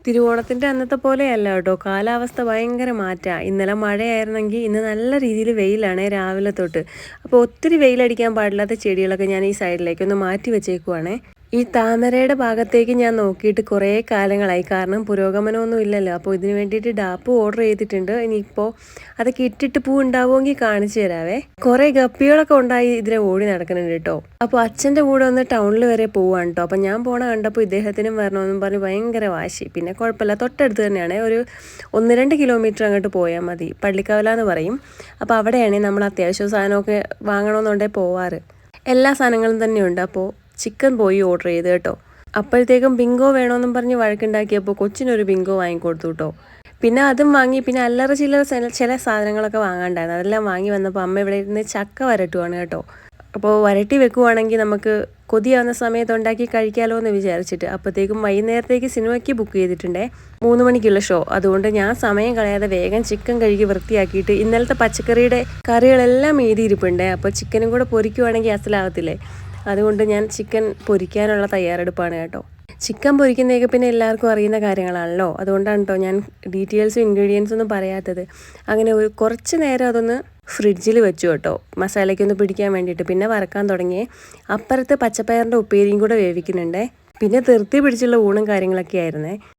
തിരുവോണത്തിൻ്റെ അന്നത്തെ പോലെയല്ല കേട്ടോ, കാലാവസ്ഥ ഭയങ്കര മാറ്റമാണ്. ഇന്നലെ മഴയായിരുന്നെങ്കിൽ ഇന്ന് നല്ല രീതിയിൽ വെയിലാണ് രാവിലെ തൊട്ട്. അപ്പോൾ ഒത്തിരി വെയിലടിക്കാൻ പാടില്ലാത്ത ചെടികളൊക്കെ ഞാൻ ഈ സൈഡിലേക്കൊന്ന് മാറ്റി വെച്ചേക്കുവാണേ. ഈ താമരയുടെ ഭാഗത്തേക്ക് ഞാൻ നോക്കിയിട്ട് കുറേ കാലങ്ങളായി, കാരണം പുരോഗമനമൊന്നും ഇല്ലല്ലോ. അപ്പോൾ ഇതിന് വേണ്ടിയിട്ട് ഡാപ്പ് ഓർഡർ ചെയ്തിട്ടുണ്ട്. ഇനിയിപ്പോൾ അതൊക്കെ ഇട്ടിട്ട് പൂ ഉണ്ടാവുമെങ്കിൽ കാണിച്ചു തരാവേ. കുറേ ഗപ്പികളൊക്കെ ഉണ്ടായി ഇതിനെ ഓടി നടക്കുന്നുണ്ട് കേട്ടോ. അപ്പോൾ അച്ഛൻ്റെ കൂടെ ഒന്ന് ടൗണിൽ വരെ പോവാണ് കേട്ടോ. അപ്പോൾ ഞാൻ പോണ കണ്ടപ്പോൾ ഇദ്ദേഹത്തിനും വരണമെന്നും പറഞ്ഞ് ഭയങ്കര വാശി. പിന്നെ കുഴപ്പമില്ല, തൊട്ടടുത്ത് തന്നെയാണ്, ഒരു 1-2 കിലോമീറ്റർ അങ്ങോട്ട് പോയാൽ മതി. പള്ളിക്കവല എന്ന് പറയും. അപ്പോൾ അവിടെയാണ് നമ്മൾ അത്യാവശ്യം സാധനമൊക്കെ വാങ്ങണമെന്നുണ്ടെങ്കിൽ പോവാറ്. എല്ലാ സാധനങ്ങളും തന്നെയുണ്ട്. അപ്പോൾ ചിക്കൻ പോയി ഓർഡർ ചെയ്ത് കേട്ടോ. അപ്പോഴത്തേക്കും ബിങ്കോ വേണമെന്നും പറഞ്ഞ് വഴക്കുണ്ടാക്കിയപ്പോൾ കൊച്ചിനൊരു ബിങ്കോ വാങ്ങിക്കൊടുത്തു കേട്ടോ. പിന്നെ അതും വാങ്ങി, പിന്നെ അല്ലറ ചില സാധനങ്ങളൊക്കെ വാങ്ങാണ്ടായിരുന്നു. അതെല്ലാം വാങ്ങി വന്നപ്പോൾ അമ്മ ഇവിടെ ഇരുന്ന് ചക്ക വരട്ടുവാണ് കേട്ടോ. അപ്പോൾ വരട്ടി വെക്കുവാണെങ്കിൽ നമുക്ക് കൊതിയാവുന്ന സമയത്ത് ഉണ്ടാക്കി കഴിക്കാമല്ലോ എന്ന് വിചാരിച്ചിട്ട്. അപ്പോഴത്തേക്കും വൈകുന്നേരത്തേക്ക് സിനിമയ്ക്ക് ബുക്ക് ചെയ്തിട്ടുണ്ടേ, 3 മണിക്കുള്ള ഷോ. അതുകൊണ്ട് ഞാൻ സമയം കളയാതെ വേഗം ചിക്കൻ കഴുകി വൃത്തിയാക്കിയിട്ട് ഇന്നലത്തെ പച്ചക്കറിയുടെ കറികളെല്ലാം എഴുതിയിരിപ്പുണ്ടേ. അപ്പോൾ ചിക്കനും കൂടെ പൊരിക്കുവാണെങ്കിൽ അസലാവത്തില്ലേ. അതുകൊണ്ട് ഞാൻ ചിക്കൻ പൊരിക്കാനുള്ള തയ്യാറെടുപ്പാണ് കേട്ടോ. ചിക്കൻ പൊരിക്കുന്നതൊക്കെ പിന്നെ എല്ലാവർക്കും അറിയുന്ന കാര്യങ്ങളാണല്ലോ. അതുകൊണ്ടാണ് കേട്ടോ ഞാൻ ഡീറ്റെയിൽസും ഇൻഗ്രീഡിയൻസും ഒന്നും പറയാത്തത്. അങ്ങനെ കുറച്ച് നേരം അതൊന്ന് ഫ്രിഡ്ജിൽ വെച്ചു കേട്ടോ, മസാലയ്ക്കൊന്ന് പിടിക്കാൻ വേണ്ടിയിട്ട്. പിന്നെ വറക്കാൻ തുടങ്ങിയേ. അപ്പുറത്ത് പച്ചപ്പയറിൻ്റെ ഉപ്പേരിയും കൂടെ വേവിക്കുന്നുണ്ടേ. പിന്നെ ധൃതി പിടിച്ചുള്ള ഊണും കാര്യങ്ങളൊക്കെ ആയിരുന്നേ.